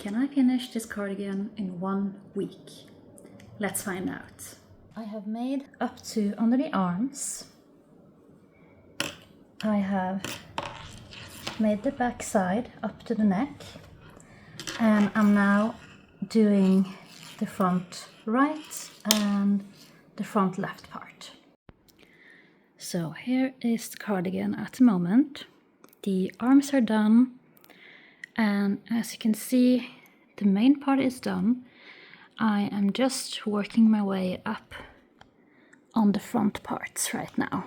Can I finish this cardigan in 1 week? Let's find out. I have made up to under the arms. I have made the back side up to the neck, and I'm now doing the front right and the front left part. So here is the cardigan at the moment. The arms are done, and as you can see, the main part is done. I am just working my way up on the front parts right now.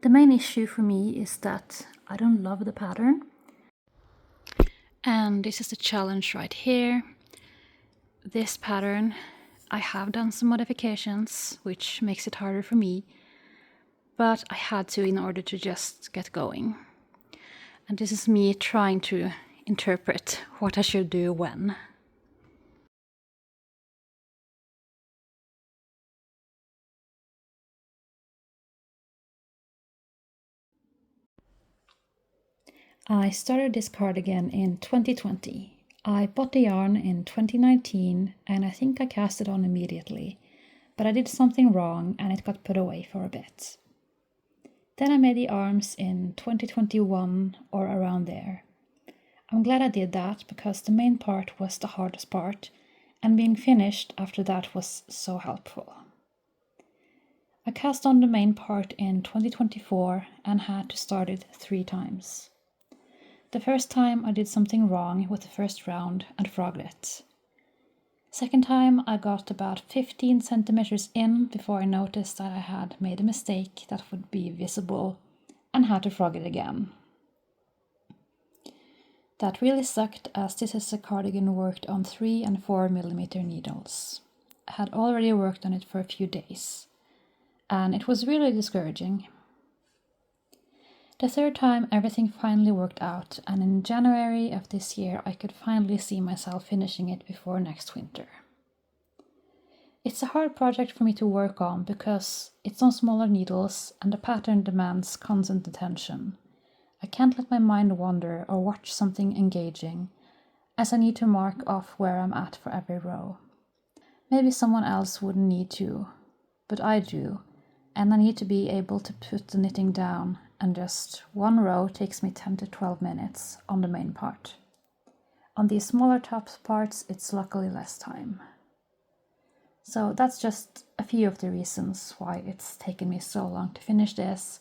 The main issue for me is that I don't love the pattern. And this is the challenge right here. This pattern, I have done some modifications, which makes it harder for me, but I had to in order to just get going. And this is me trying to interpret what I should do when. I started this cardigan in 2020. I bought the yarn in 2019 and I think I cast it on immediately, but I did something wrong and it got put away for a bit. Then I made the arms in 2021 or around there. I'm glad I did that because the main part was the hardest part, and being finished after that was so helpful. I cast on the main part in 2024 and had to start it 3 times. The first time I did something wrong with the first round and frogged it. Second time I got about 15 centimeters in before I noticed that I had made a mistake that would be visible and had to frog it again. That really sucked, as this is a cardigan worked on 3 and 4 millimeter needles. I had already worked on it for a few days, and it was really discouraging. The third time everything finally worked out, and in January of this year I could finally see myself finishing it before next winter. It's a hard project for me to work on because it's on smaller needles and the pattern demands constant attention. I can't let my mind wander or watch something engaging, as I need to mark off where I'm at for every row. Maybe someone else wouldn't need to, but I do, and I need to be able to put the knitting down, and just 1 row takes me 10 to 12 minutes on the main part. On these smaller top parts, it's luckily less time. So that's just a few of the reasons why it's taken me so long to finish this.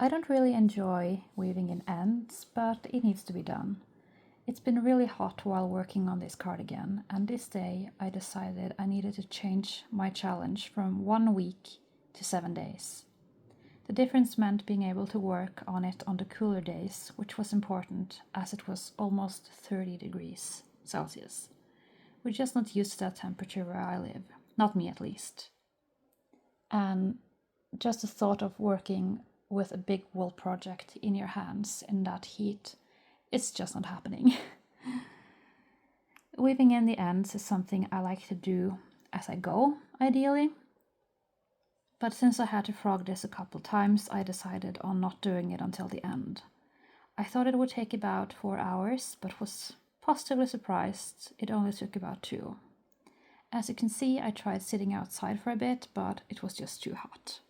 I don't really enjoy weaving in ends, but it needs to be done. It's been really hot while working on this cardigan, and this day I decided I needed to change my challenge from 1 week to 7 days. The difference meant being able to work on it on the cooler days, which was important as it was almost 30 degrees Celsius. We're just not used to that temperature where I live, not me at least. And just the thought of working with a big wool project in your hands in that heat, it's just not happening. Weaving in the ends is something I like to do as I go, ideally. But since I had to frog this a couple times, I decided on not doing it until the end. I thought it would take about 4 hours, but was positively surprised it only took about 2. As you can see, I tried sitting outside for a bit, but it was just too hot.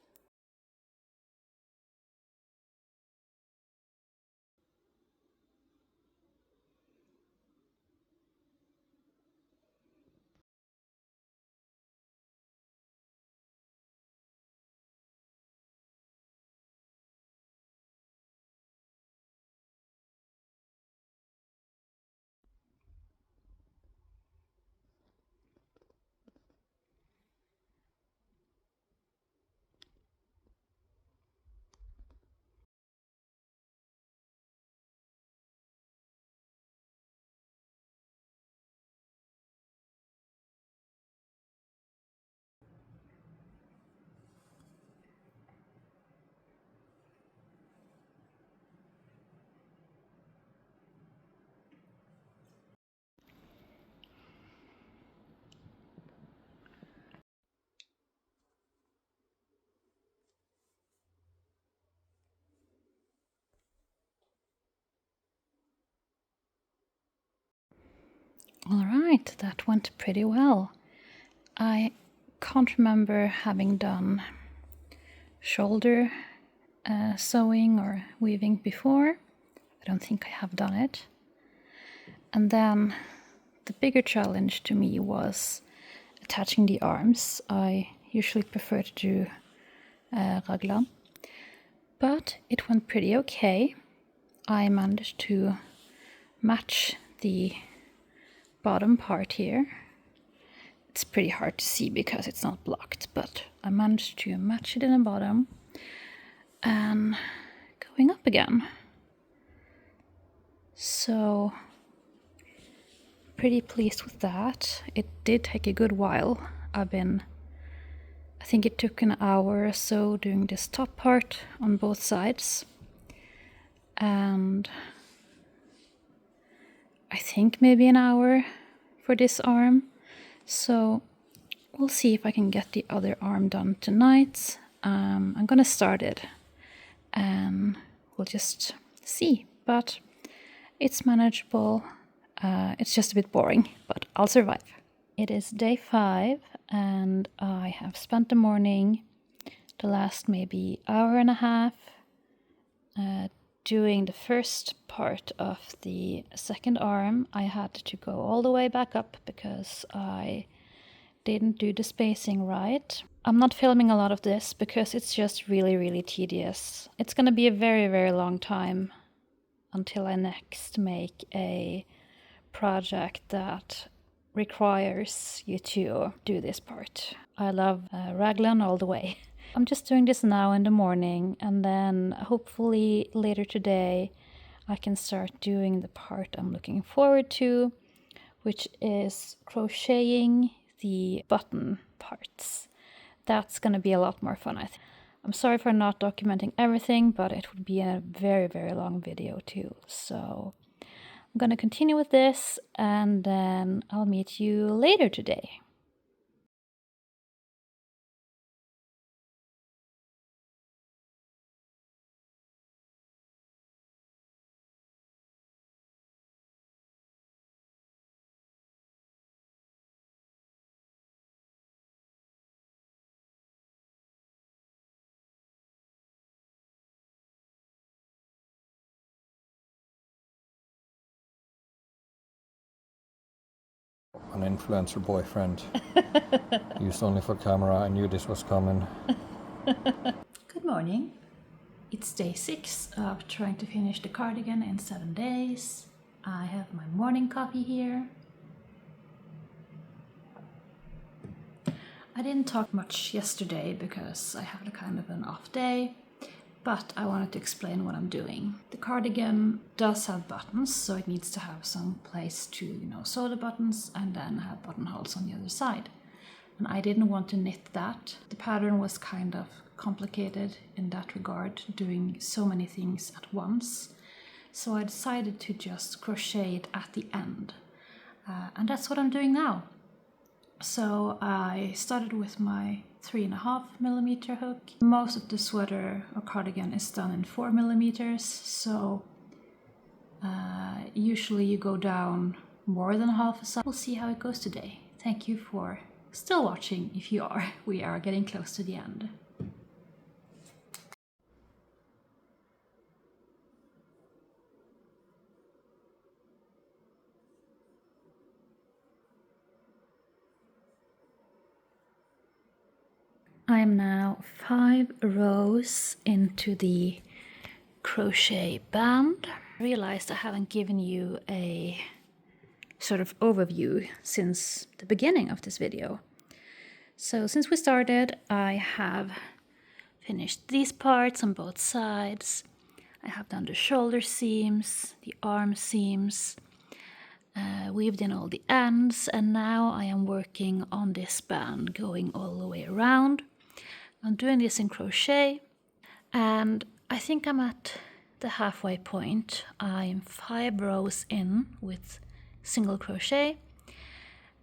All right, that went pretty well. I can't remember having done shoulder sewing or weaving before. I don't think I have done it. And then the bigger challenge to me was attaching the arms. I usually prefer to do raglan, but it went pretty okay. I managed to match the bottom part here. It's pretty hard to see because it's not blocked, but I managed to match it in the bottom and going up again. So pretty pleased with that. It did take a good while. I think it took an hour or so doing this top part on both sides, and I think maybe an hour for this arm. So we'll see if I can get the other arm done tonight. I'm gonna start it and we'll just see, but it's manageable. It's just a bit boring, but I'll survive. It is day 5 and I have spent the morning, the last maybe hour and a half, doing the first part of the second arm. I had to go all the way back up because I didn't do the spacing right. I'm not filming a lot of this because it's just really tedious. It's gonna be a very long time until I next make a project that requires you to do this part. I love raglan all the way. I'm just doing this now in the morning, and then hopefully later today I can start doing the part I'm looking forward to, which is crocheting the button parts. That's gonna be a lot more fun, I think. I'm sorry for not documenting everything, but it would be a very long video too. So I'm gonna continue with this and then I'll meet you later today. An influencer boyfriend used only for camera. I knew this was coming. Good morning. It's day 6 of trying to finish the cardigan in 7 days. I have my morning coffee here. I didn't talk much yesterday because I had a kind of an off day, but I wanted to explain what I'm doing. The cardigan does have buttons, so it needs to have some place to, sew the buttons and then have buttonholes on the other side. And I didn't want to knit that. The pattern was kind of complicated in that regard, doing so many things at once. So I decided to just crochet it at the end. And that's what I'm doing now. So I started with my 3.5mm hook. Most of the sweater or cardigan is done in 4mm, so usually you go down more than half a size. We'll see how it goes today. Thank you for still watching if you are. We are getting close to the end. I'm now 5 rows into the crochet band. I realized I haven't given you a sort of overview since the beginning of this video. So since we started, I have finished these parts on both sides. I have done the shoulder seams, the arm seams, weaved in all the ends, and now I am working on this band going all the way around. I'm doing this in crochet, and I think I'm at the halfway point. I'm 5 rows in with single crochet,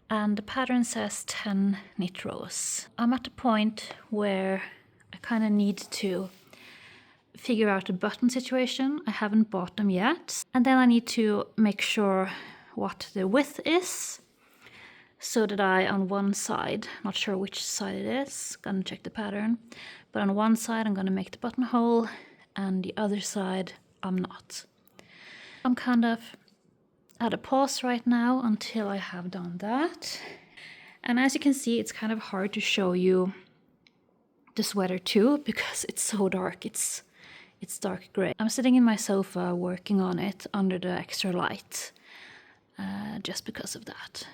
and the pattern says 10 knit rows. I'm at the point where I kind of need to figure out the button situation. I haven't bought them yet, and then I need to make sure what the width is, so that I, on one side, not sure which side it is, gonna check the pattern, but on one side I'm gonna make the buttonhole, and the other side I'm not. I'm kind of at a pause right now until I have done that. And as you can see, it's kind of hard to show you the sweater too, because it's so dark. It's dark gray. I'm sitting in my sofa working on it under the extra light, just because of that.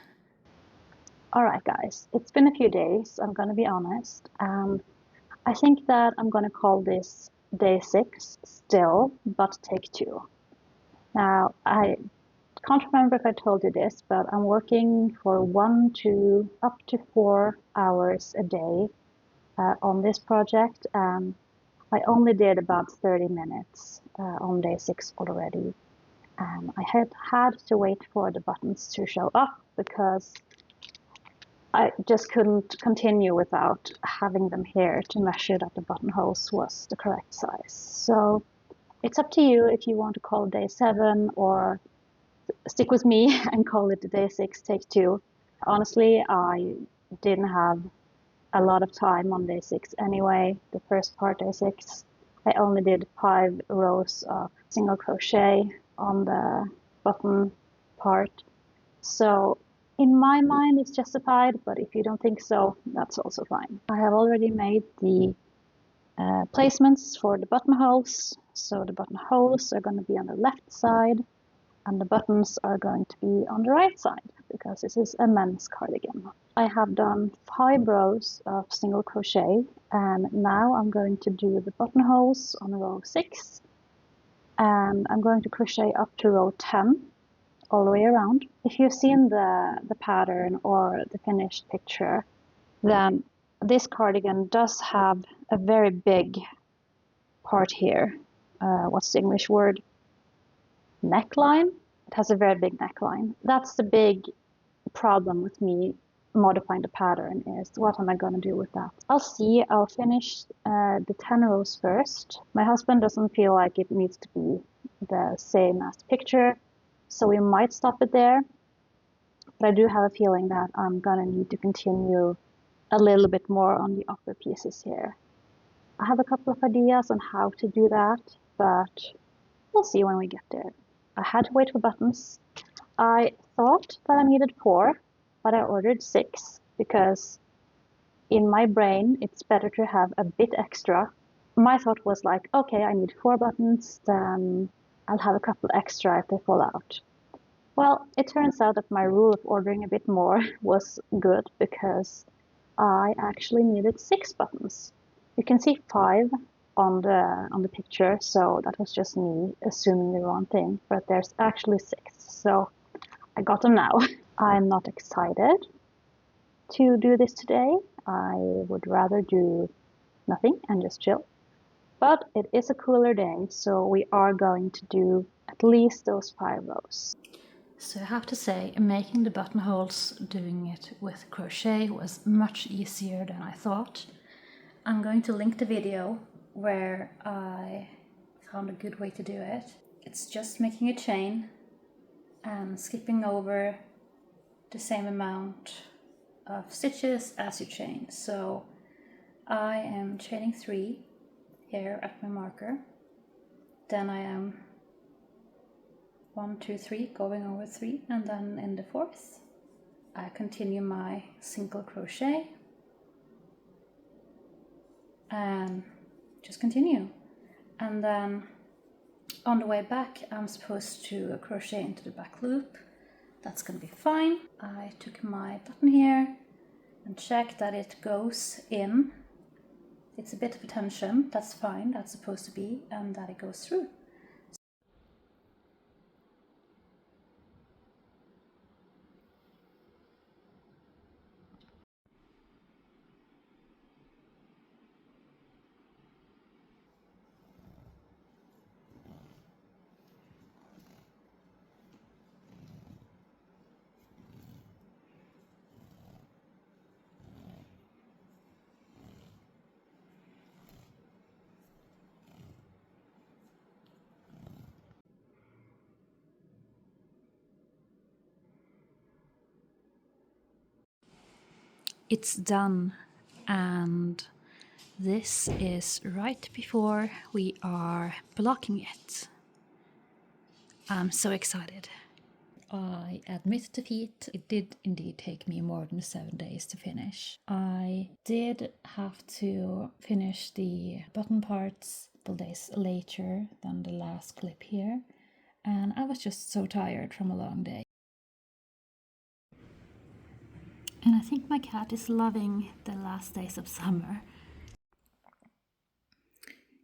Alright guys, it's been a few days, I'm gonna be honest, and I think that I'm gonna call this day 6 still, but take 2. Now, I can't remember if I told you this, but I'm working for 1 to up to 4 hours a day on this project, and I only did about 30 minutes on day 6 already. And I had to wait for the buttons to show up because I just couldn't continue without having them here to measure that the buttonholes was the correct size. So it's up to you if you want to call it day 7 or stick with me and call it day 6, take 2. Honestly, I didn't have a lot of time on day 6 anyway. The first part, day 6, I only did 5 rows of single crochet on the button part. So in my mind, it's justified, but if you don't think so, that's also fine. I have already made the placements for the buttonholes. So the buttonholes are going to be on the left side, and the buttons are going to be on the right side, because this is a men's cardigan. I have done 5 rows of single crochet, and now I'm going to do the buttonholes on row 6, and I'm going to crochet up to row 10 all the way around. If you've seen the pattern or the finished picture, then this cardigan does have a very big part here. What's the English word? Neckline? It has a very big neckline. That's the big problem with me modifying the pattern, is what am I going to do with that? I'll see. I'll finish the 10 rows first. My husband doesn't feel like it needs to be the same as the picture, so we might stop it there. But I do have a feeling that I'm going to need to continue a little bit more on the upper pieces here. I have a couple of ideas on how to do that, but we'll see when we get there. I had to wait for buttons. I thought that I needed 4, but I ordered 6 because in my brain it's better to have a bit extra. My thought was like, okay, I need 4 buttons, then I'll have a couple extra if they fall out. Well, it turns out that my rule of ordering a bit more was good, because I actually needed 6 buttons. You can see 5 on the picture, so that was just me assuming the wrong thing, but there's actually 6, so I got them now. I'm not excited to do this today. I would rather do nothing and just chill, but it is a cooler day, so we are going to do at least those 5 rows. So I have to say, making the buttonholes, doing it with crochet, was much easier than I thought. I'm going to link the video where I found a good way to do it. It's just making a chain and skipping over the same amount of stitches as you chain. So I am chaining 3 here at my marker. Then I am 1, 2, 3 going over 3, and then in the 4th I continue my single crochet and just continue. And then on the way back I'm supposed to crochet into the back loop. That's gonna be fine. I took my button here and checked that it goes in. It's a bit of a tension, that's fine, that's supposed to be, and that it goes through. it's done, and this is right before we are blocking it. I'm so excited. I admit defeat. It did indeed take me more than 7 days to finish. I did have to finish the button parts a couple days later than the last clip here, and I was just so tired from a long day. And I think my cat is loving the last days of summer.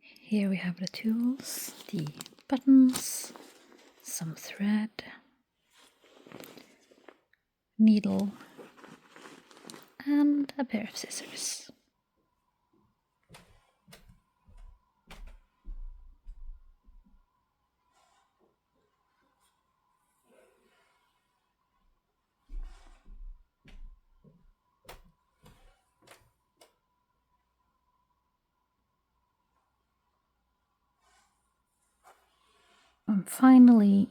Here we have the tools, the buttons, some thread, needle, and a pair of scissors. I'm finally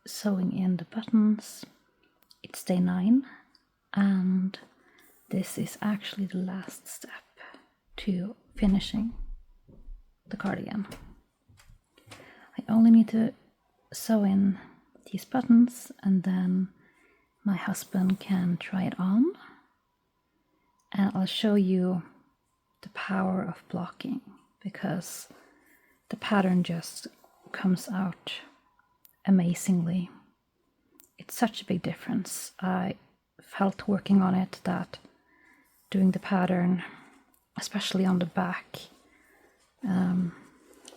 sewing in the buttons. It's day 9, and this is actually the last step to finishing the cardigan. I only need to sew in these buttons, and then my husband can try it on, and I'll show you the power of blocking, because the pattern just comes out amazingly. It's such a big difference. I felt working on it that doing the pattern, especially on the back,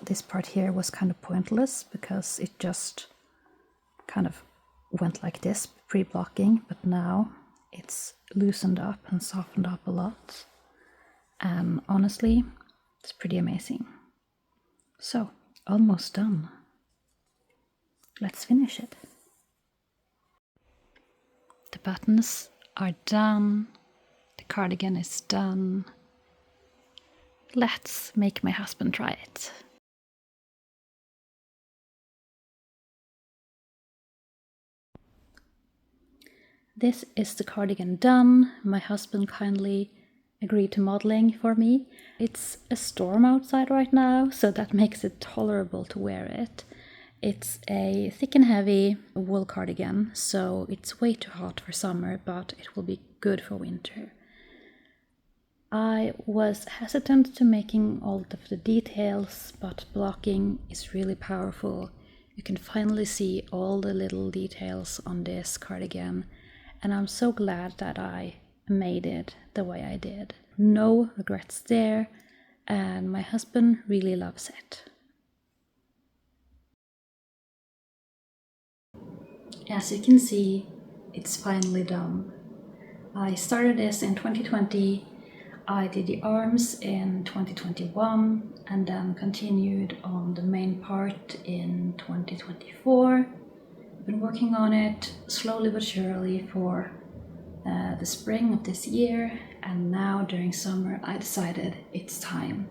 this part here was kind of pointless because it just kind of went like this pre-blocking, but now it's loosened up and softened up a lot, and honestly it's pretty amazing. So almost done. Let's finish it. The buttons are done, the cardigan is done. Let's make my husband try it. This is the cardigan done. My husband kindly agreed to modeling for me. It's a storm outside right now, so that makes it tolerable to wear it. It's a thick and heavy wool cardigan, so it's way too hot for summer, but it will be good for winter. I was hesitant to making all of the details, but blocking is really powerful. You can finally see all the little details on this cardigan, and I'm so glad that I made it the way I did. No regrets there, and my husband really loves it. As you can see, it's finally done. I started this in 2020, I did the arms in 2021, and then continued on the main part in 2024. I've been working on it slowly but surely for the spring of this year, and now during summer I decided it's time.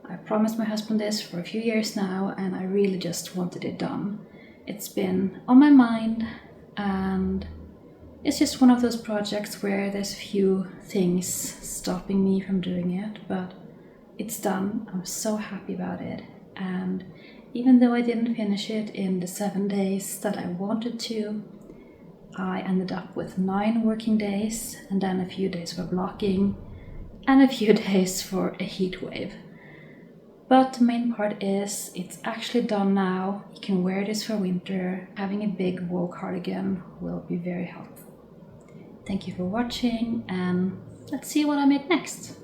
I promised my husband this for a few years now, and I really just wanted it done. It's been on my mind, and it's just one of those projects where there's a few things stopping me from doing it, but it's done. I'm so happy about it, and even though I didn't finish it in the 7 days that I wanted to, I ended up with 9 working days, and then a few days for blocking, and a few days for a heat wave. But the main part is it's actually done now. You can wear this for winter. Having a big wool cardigan will be very helpful. Thank you for watching, and let's see what I make next.